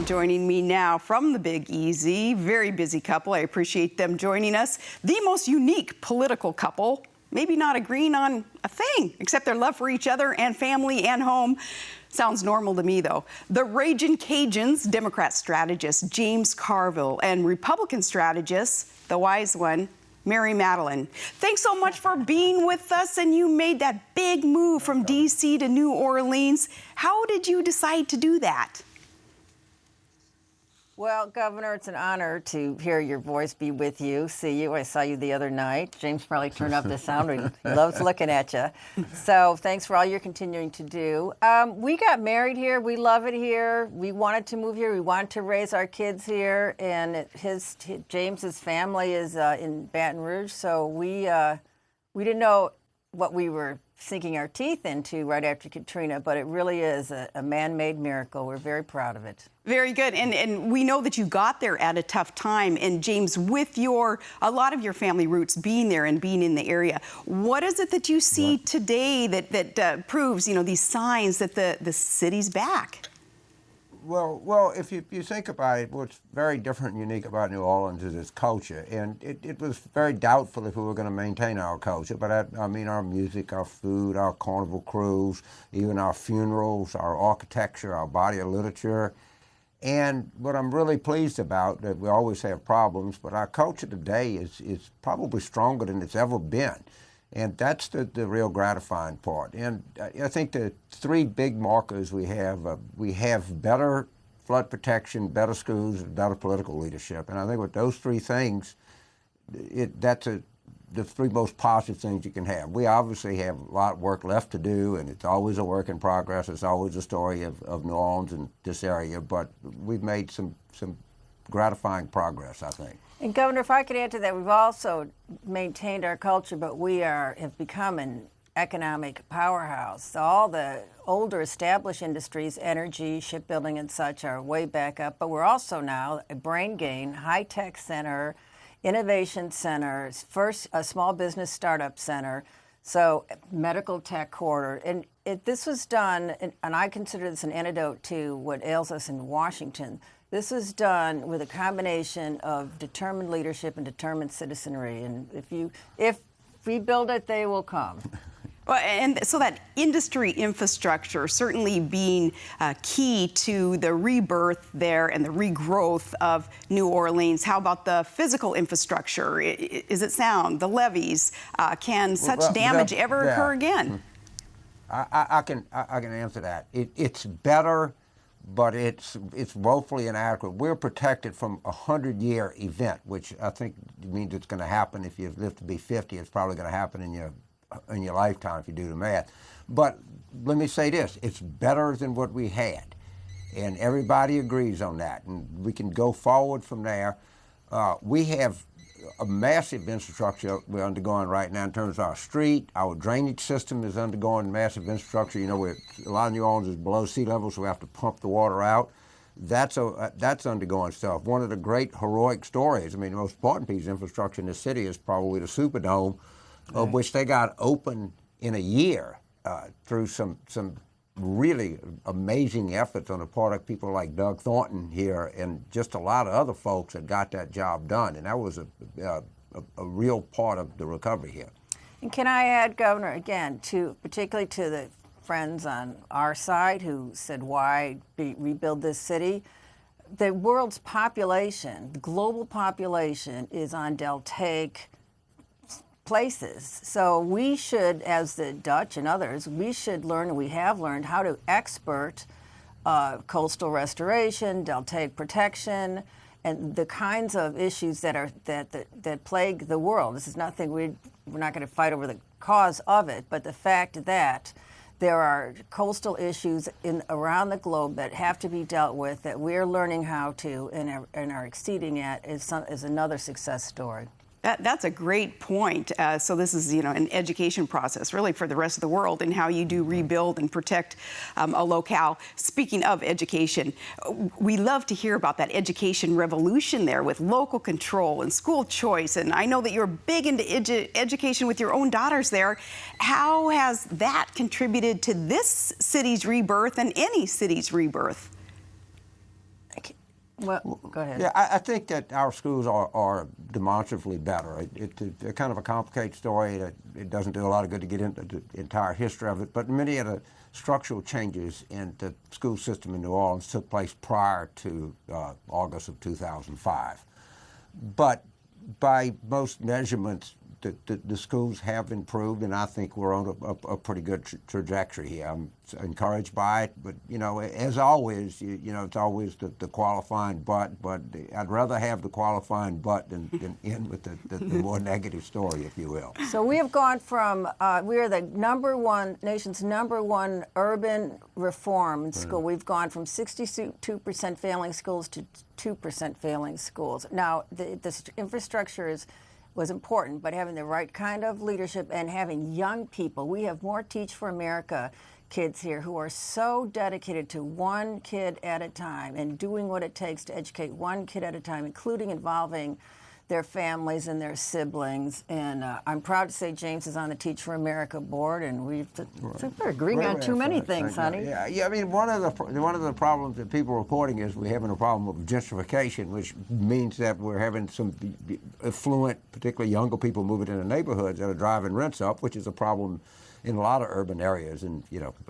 And joining me now from the Big Easy, very busy couple. I appreciate them joining us. The most unique political couple, maybe not agreeing on a thing, except their love for each other and family and home. Sounds normal to me, though. The Ragin' Cajuns, Democrat strategist James Carville, and Republican strategist, the wise one, Mary Matalin. Thanks so much for being with us, and you made that big move from D.C. to New Orleans. How did you decide to do that? Well, Governor, it's an honor to hear your voice, be with you, see you. I saw you the other night. James probably turned up the sound. He loves looking at you. So thanks for all you're continuing to do. We got married here. We love it here. We wanted to move here. We wanted to raise our kids here. And James's family is in Baton Rouge. So we didn't know what we were sinking our teeth into right after Katrina, but it really is a man-made miracle. We're very proud of it. Very good. And we know that you got there at a tough time. And James, with a lot of your family roots being there and being in the area, what is it that you see today that proves, these signs that the city's back? Well, if you think about it, what's very different and unique about New Orleans is its culture. And it was very doubtful if we were going to maintain our culture. But I mean, our music, our food, our carnival crews, even our funerals, our architecture, our body of literature. And what I'm really pleased about, that we always have problems, but our culture today is probably stronger than it's ever been. And that's the real gratifying part. And I think the three big markers we have better flood protection, better schools, and better political leadership. And I think with those three things, that's the three most positive things you can have. We obviously have a lot of work left to do, and it's always a work in progress. It's always a story of New Orleans and this area, but we've made some gratifying progress, I think. And Governor, if I could add to that, we've also maintained our culture, but we have become an economic powerhouse. So all the older established industries, energy, shipbuilding and such, are way back up, but we're also now a brain gain, high-tech center, innovation center, first a small business startup center, so medical tech corridor. And this was done, and I consider this an antidote to what ails us in Washington. This was done with a combination of determined leadership and determined citizenry. And if we build it, they will come. Well, and so that industry infrastructure certainly being key to the rebirth there and the regrowth of New Orleans. How about the physical infrastructure? Is it sound? The levees? Can such damage ever occur again? I can answer that. It's better, but it's woefully inadequate. We're protected from a 100-year event, which I think means it's going to happen. If you live to be 50, it's probably going to happen in your lifetime if you do the math. But let me say this, it's better than what we had. And everybody agrees on that. And we can go forward from there. We have a massive infrastructure we're undergoing right now in terms of our street. Our drainage system is undergoing massive infrastructure. A lot of New Orleans is below sea level, so we have to pump the water out. That's undergoing stuff. One of the great heroic stories, the most important piece of infrastructure in the city is probably the Superdome, of which they got open in a year through some really amazing efforts on the part of people like Doug Thornton here and just a lot of other folks that got that job done. And that was a real part of the recovery here. And can I add, Governor, again, particularly to the friends on our side who said, why rebuild this city? The world's population, the global population, is on deltaic places. So we should, as the Dutch and others, we should learn, and we have learned, how to expert coastal restoration, deltaic protection, and the kinds of issues that plague the world. This is nothing we're not going to fight over the cause of it, but the fact that there are coastal issues around the globe that have to be dealt with, that we're learning how to and are exceeding at, is another success story. That's a great point. So this is, an education process really for the rest of the world and how you do rebuild and protect a locale. Speaking of education, we love to hear about that education revolution there with local control and school choice. And I know that you're big into education with your own daughters there. How has that contributed to this city's rebirth and any city's rebirth? Well, go ahead. Yeah, I think that our schools are demonstrably better. It's kind of a complicated story. It doesn't do a lot of good to get into the entire history of it, but many of the structural changes in the school system in New Orleans took place prior to August of 2005. But by most measurements, the schools have improved, and I think we're on a pretty good trajectory here. I'm encouraged by it, but as always, it's always the qualifying but I'd rather have the qualifying but than end with the more negative story, if you will. So we have gone from, we are the nation's number one urban reform school. We've gone from 62% failing schools to 2% failing schools. Now, the infrastructure was important, but having the right kind of leadership and having young people. We have more Teach for America kids here who are so dedicated to one kid at a time and doing what it takes to educate one kid at a time, including involving their families and their siblings. And I'm proud to say James is on the Teach for America board, and we're agreeing on too many things, honey. Yeah. I mean, one of the problems that people are reporting is we're having a problem of gentrification, which means that we're having some affluent, particularly younger people moving into neighborhoods that are driving rents up, which is a problem in a lot of urban areas, and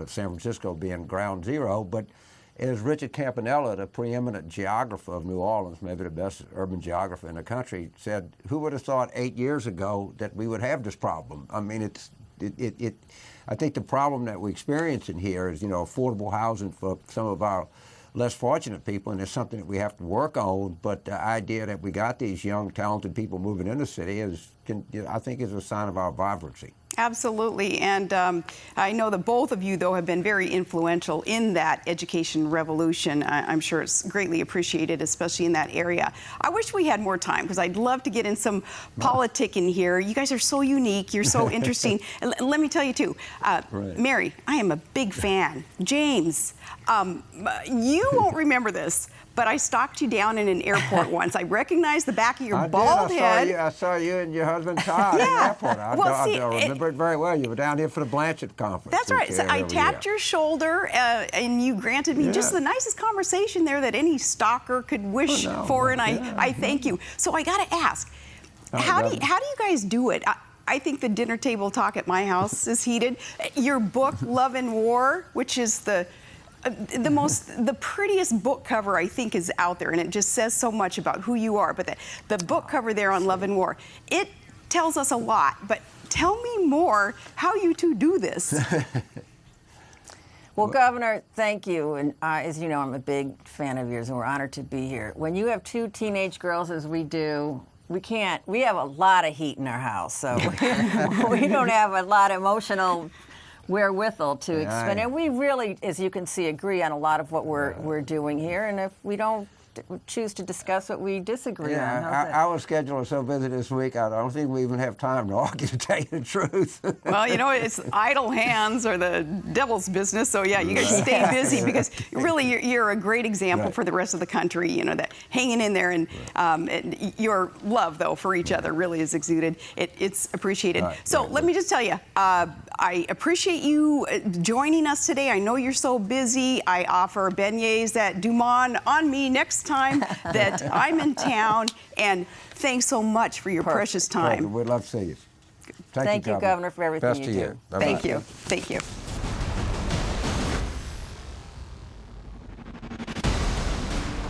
San Francisco being ground zero. But as Richard Campanella, the preeminent geographer of New Orleans, maybe the best urban geographer in the country, said, who would have thought 8 years ago that we would have this problem? I mean, I think the problem that we're experiencing here is, affordable housing for some of our less fortunate people, and it's something that we have to work on. But the idea that we got these young, talented people moving in the city I think is a sign of our vibrancy. Absolutely. And I know that both of you, though, have been very influential in that education revolution. I'm sure it's greatly appreciated, especially in that area. I wish we had more time, because I'd love to get in some politicking here. You guys are so unique. You're so interesting. And let me tell you, too, Mary, I am a big fan. James, you won't remember this, but I stalked you down in an airport once. I recognized the back of your bald head. I saw you and your husband Todd in the airport. I remember it very well. You were down here for the Blanchett conference. That's right. So I tapped your shoulder, and you granted me just the nicest conversation there that any stalker could wish for, and I thank you. So I got to ask, how do you guys do it? I think the dinner table talk at my house is heated. Your book, Love and War, which is the prettiest book cover I think is out there, and it just says so much about who you are. But the book cover there on Love and War, it tells us a lot. But tell me more how you two do this. Well, Governor, thank you. And as you know, I'm a big fan of yours, and we're honored to be here. When you have two teenage girls, as we do, we have a lot of heat in our house, so we don't have a lot of emotional wherewithal to expend. And we really, as you can see, agree on a lot of what we're doing here. And if we don't choose to discuss what we disagree on. Our schedule is so busy this week, I don't think we even have time to argue, to tell you the truth. Well, it's idle hands or the devil's business. So, yeah, you guys stay busy, because really you're a great example for the rest of the country, that hanging in there. And your love, though, for each other really is exuded. It's appreciated. So let me just tell you, I appreciate you joining us today. I know you're so busy. I offer beignets at Dumont on me next time that I'm in town. And thanks so much for your precious time. We'd love to see you. Thank you, Governor, for everything Best you to do. you. Bye-bye. Thank you. Thank you.